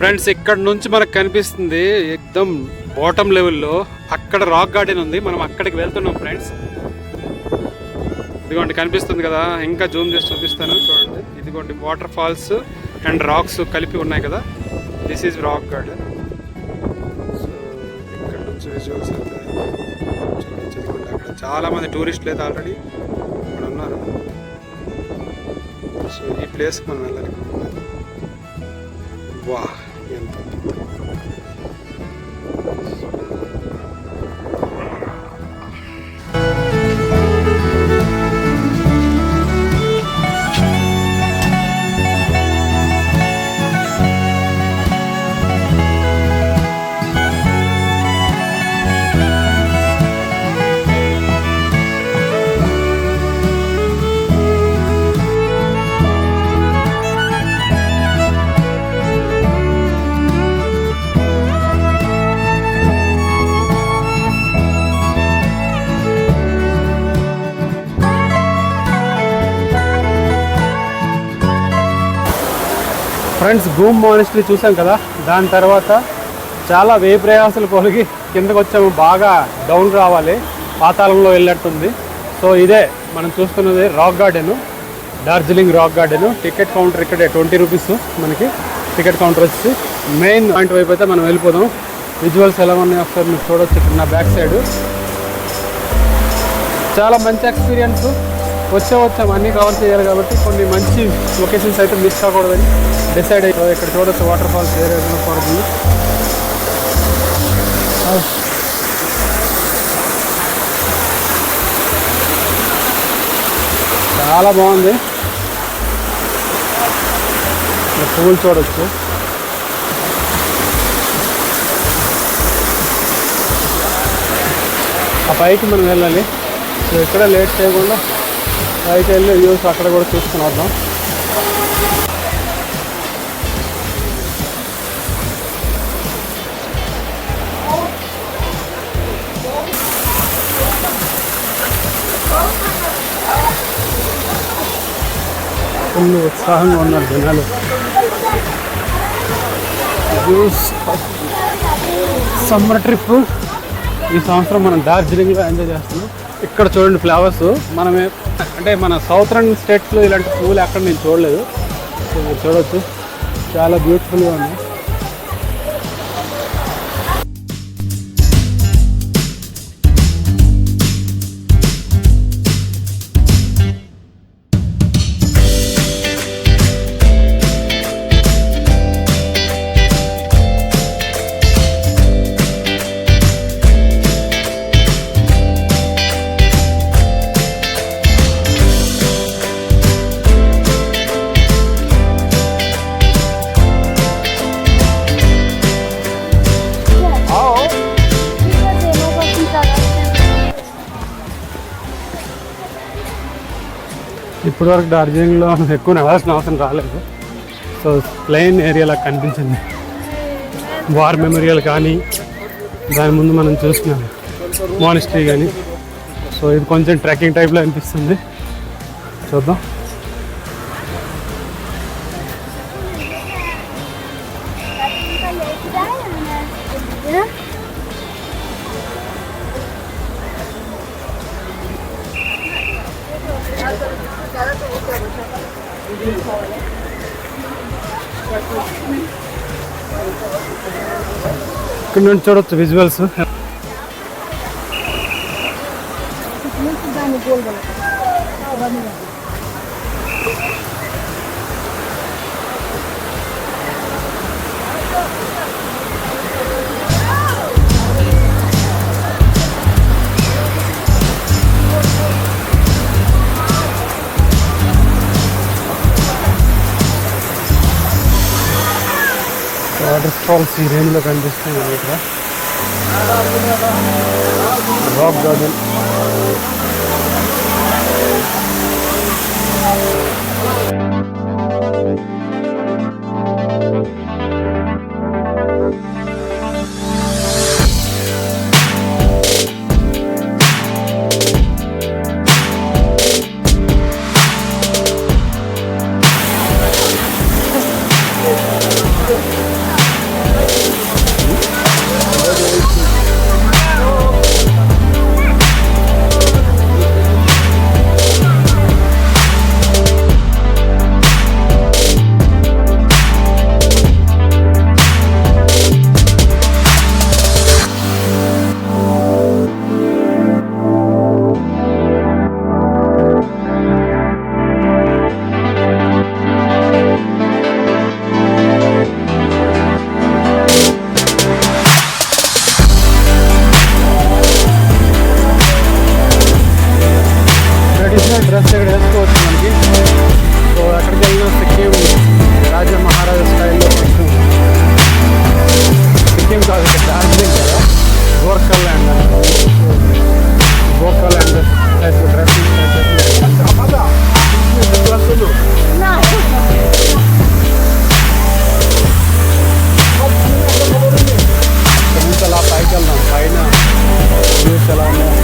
Friends ఇక్కడ నుంచి మనకు కనిపిస్తుంది ఎక్దమ్ బాటమ్ లెవెల్లో అక్కడ రాక్ గార్డెన్ ఉంది. మనం అక్కడికి వెళ్తున్నాం ఫ్రెండ్స్. ఇదిగోండి కనిపిస్తుంది కదా, ఇంకా జూమ్ చేసి చూపిస్తాను చూడండి. ఇదిగోండి వాటర్ ఫాల్స్ అండ్ రాక్స్ కలిపి ఉన్నాయి కదా, this is rock garden. So ఇక్కడ నుంచి విజువల్స్ అయితే చూడండి. అక్కడ చాలా మంది టూరిస్టులు అయితే ఆల్రెడీ ఇక్కడ ఉన్నారు. సో ఈ ప్లేస్కి మనం వెళ్ళాలి. వా ఎంత ఫ్రెండ్స్, భూమ్ మానిస్ట్రీ చూసాం కదా. దాని తర్వాత చాలా వే ప్రయాసాలు కొలిగి కిందకు వచ్చాము. బాగా డౌన్ రావాలి, పాతాళంలో వెళ్ళినట్టుంది. సో ఇదే మనం చూస్తున్నది rock garden, Darjeeling rock garden. Ticket counter ఇక్కడే 20 రూపీస్ మనకి టికెట్ కౌంటర్ వచ్చి. మెయిన్ పాయింట్ వైపు అయితే మనం వెళ్ళిపోదాం. విజువల్స్ ఎలా ఉన్నాయి ఒకసారి మీరు చూడవచ్చు. ఇక్కడ నా బ్యాక్ సైడ్ చాలా మంచి ఎక్స్పీరియన్స్. వచ్చాం అన్నీ కవర్ చేయాలి కాబట్టి కొన్ని మంచి లొకేషన్స్ అయితే మిస్ కాకూడదని డిసైడ్ అయ్యి ఇక్కడ చూడొచ్చు. వాటర్ ఫాల్స్ ఏరియా పడుతుంది. చాలా బాగుంది. పువ్వులు చూడొచ్చు. ఆ పైకి మనం వెళ్ళాలి. సో ఇక్కడ లేట్ చేయకుండా పైకి వెళ్ళి వ్యూస్ అక్కడ కూడా చూసుకుని వద్దాం. ఫుల్ ఉత్సాహంగా ఉన్నారు జనాలు. సమ్మర్ ట్రిప్ ఈ సంవత్సరం మనం డార్జిలింగ్లో ఎంజాయ్ చేస్తున్నాం. ఇక్కడ చూడండి ఫ్లవర్స్. మనమే అంటే మన సౌతరన్ స్టేట్స్లో ఇలాంటి పువ్వులు ఎక్కడ నేను చూడలేదు. సో మీరు చూడవచ్చు, చాలా బ్యూటిఫుల్గా ఉన్నాయి. ఇప్పటివరకు డార్జిలింగ్లో ఎక్కువ నడవాల్సిన అవసరం రాలేదు. సో ప్లెయిన్ ఏరియాలా కనిపించింది. వార్ మెమోరియల్ కానీ, దాని ముందు మనం చూసిన మానిస్ట్రీ కానీ. సో ఇది కొంచెం ట్రెక్కింగ్ టైప్లో అనిపిస్తుంది. చూద్దాం. ఇక్కడ నుంచి చూడొచ్చు విజువల్స్. వాటర్ ఫాల్స్ ఈ రేంజ్లో కనిపిస్తుంది. ఇక్కడ రాక్ గార్డెన్. డ్రెస్ ఇక్కడ వేసుకోవచ్చు మనకి. సో అక్కడికి వెళ్ళిన సిక్కిం రాజా మహారాజా స్టైల్లో కొంచెం సిక్కిం కాదు డార్జిలింగ్ కదా, గోర్ఖాల్యాండ్ గోర్ఖాల్యాండ్ టైప్ డ్రెస్సింగ్ నుంచి అలా పైకి వెళ్దాం. పైన వ్యూస్ ఎలా ఉన్నాయో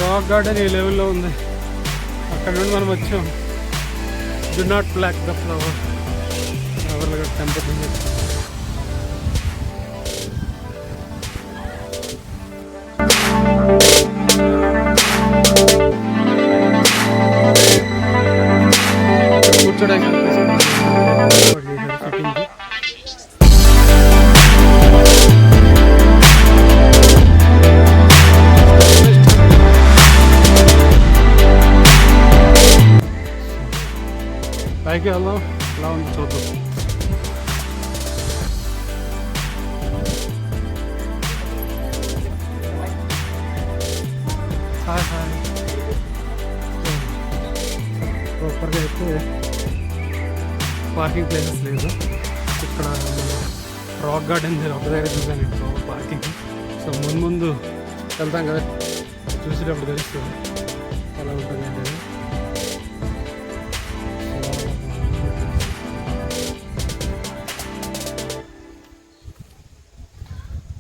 రాక్ గార్డెన్ ఈ లెవెల్లో ఉంది. అక్కడ నుండి మనం వచ్చాం. Do not block the flower ఫ్లవర్లుగా టెంపరేచర్ చేస్తాం. కూర్చోడానికి పైకి వెళ్దాం, ఎలా ఉంది చూద్దాం. Hi hi. ప్రాపర్గా అయితే పార్కింగ్ ప్లేసెస్ లేదు ఇక్కడ. రాక్ గార్డెన్ నేను ఒక దగ్గర చూసాను పార్కింగ్. సో ముందు వెళ్తాం కదా, చూసేటప్పుడు తెలుస్తుంది ఎలా ఉంటుంది అంటే.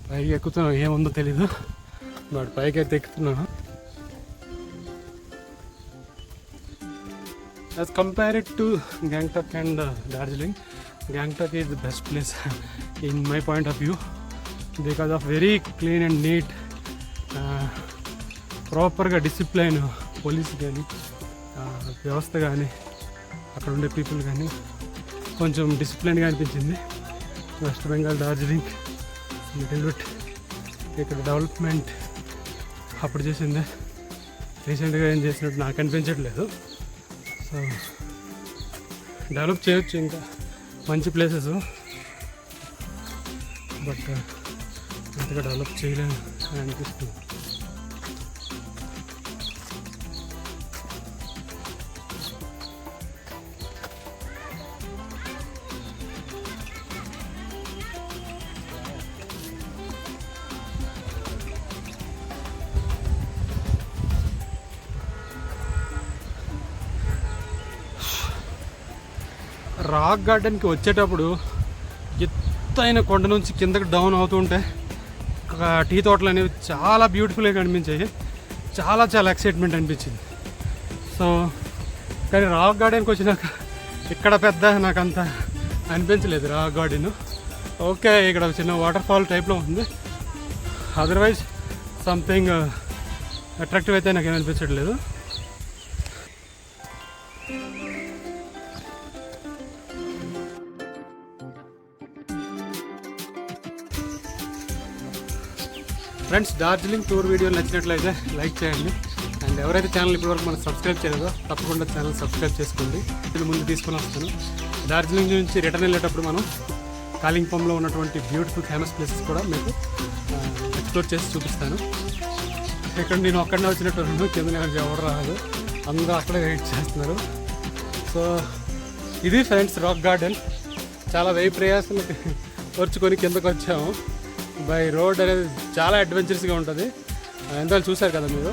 పైకి ఎక్కుతున్నాను, ఏముందో తెలీదు, బట్ పైకి అయితే ఎక్కుతున్నాను. As compared to Gangtok and Darjeeling, Gangtok is the best place in my point of view because of very clean and neat. ప్రాపర్గా డిసిప్లైన్ పోలీస్ కానీ వ్యవస్థ కానీ అక్కడ ఉండే పీపుల్ కానీ కొంచెం డిసిప్లైన్గా అనిపించింది. West Bengal Darjeeling little bit ఇక్కడ డెవలప్మెంట్ అప్పుడు చేసిందే, రీసెంట్గా ఏం చేసినట్టు నాకు అనిపించట్లేదు. సో డెవలప్ చేయొచ్చు, ఇంకా మంచి ప్లేసెస్, బట్ అంతగా డెవలప్ చేయలేను అని అనిపిస్తుంది. రాక్ గార్డెన్కి వచ్చేటప్పుడు ఎత్తైన కొండ నుంచి కిందకి డౌన్ అవుతుంటే టీ తోటలు అనేవి చాలా బ్యూటిఫుల్గా కనిపించాయి. చాలా చాలా ఎక్సైట్మెంట్ అనిపించింది. సో కానీ రాక్ గార్డెన్కి వచ్చినాక ఇక్కడ పెద్ద నాకు అంత అనిపించలేదు రాక్ గార్డెన్. ఓకే, ఇక్కడ చిన్న వాటర్ ఫాల్ టైప్లో ఉంది, అదర్వైజ్ సంథింగ్ అట్రాక్టివ్ అయితే నాకు ఏమనిపించట్లేదు. ఫ్రెండ్స్, డార్జిలింగ్ టూర్ వీడియోలు నచ్చినట్లయితే లైక్ చేయండి. అండ్ ఎవరైతే ఛానల్ ఇప్పటివరకు మనం సబ్స్క్రైబ్ చేయలేదో తప్పకుండా ఛానల్ సబ్స్క్రైబ్ చేసుకోండి. ఇది ముందు తీసుకొని వస్తాను. డార్జిలింగ్ నుంచి రిటర్న్ వెళ్ళేటప్పుడు మనం కాలింగ్పంలో ఉన్నటువంటి బ్యూటిఫుల్ ఫేమస్ ప్లేసెస్ కూడా మీకు ఎక్స్ప్లోర్ చేసి చూపిస్తాను. ఇక్కడ నేను ఒక్కడనే వచ్చినట్టు కింద ఎవరు రాదు, అందరూ అక్కడే వెయిట్ చేస్తున్నారు. సో ఇది ఫ్రెండ్స్ రాక్ గార్డెన్. చాలా వెయ్యి ప్రయాసాలు వచ్చుకొని కిందకు వచ్చాము. బై రోడ్ అనేది చాలా అడ్వెంచరస్గా ఉంటుంది. ఎంత చూసారు కదా మీరు.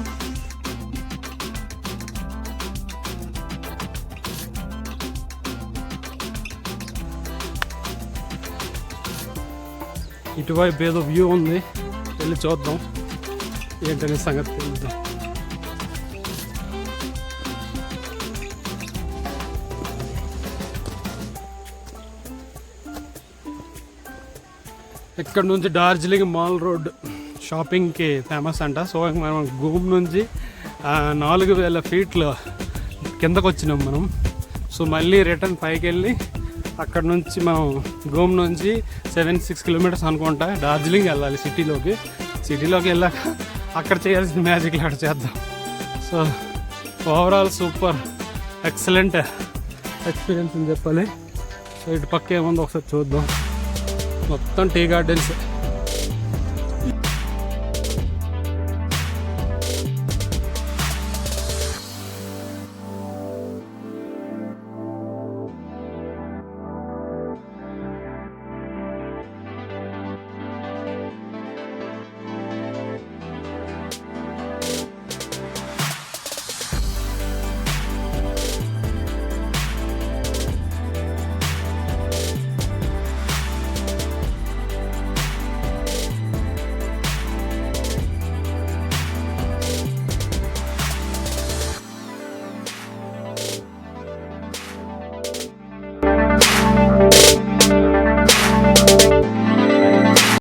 ఇటువైపు ఏదో వ్యూ ఉంది, వెళ్ళి చూద్దాం ఏంటనే సంగతి తెలుద్దాం. ఇక్కడ నుంచి డార్జిలింగ్ మాల్ రోడ్ షాపింగ్కి ఫేమస్ అంట. సో మనం గూమ్ నుంచి 4000 ఫీట్లు కిందకు వచ్చినాం మనం. సో మళ్ళీ రిటర్న్ పైకి వెళ్ళి అక్కడ నుంచి మనం గూమ్ నుంచి 7-6 కిలోమీటర్స్ అనుకుంటా డార్జిలింగ్ వెళ్ళాలి సిటీలోకి వెళ్ళాక అక్కడ చేయాల్సిన మ్యాజిక్లు అక్కడ చేద్దాం. So overall super excellent experience అని చెప్పాలి. సో ఇటు పక్క ఏముందో ఒకసారి చూద్దాం. మొత్తం టీ గార్డెన్స్.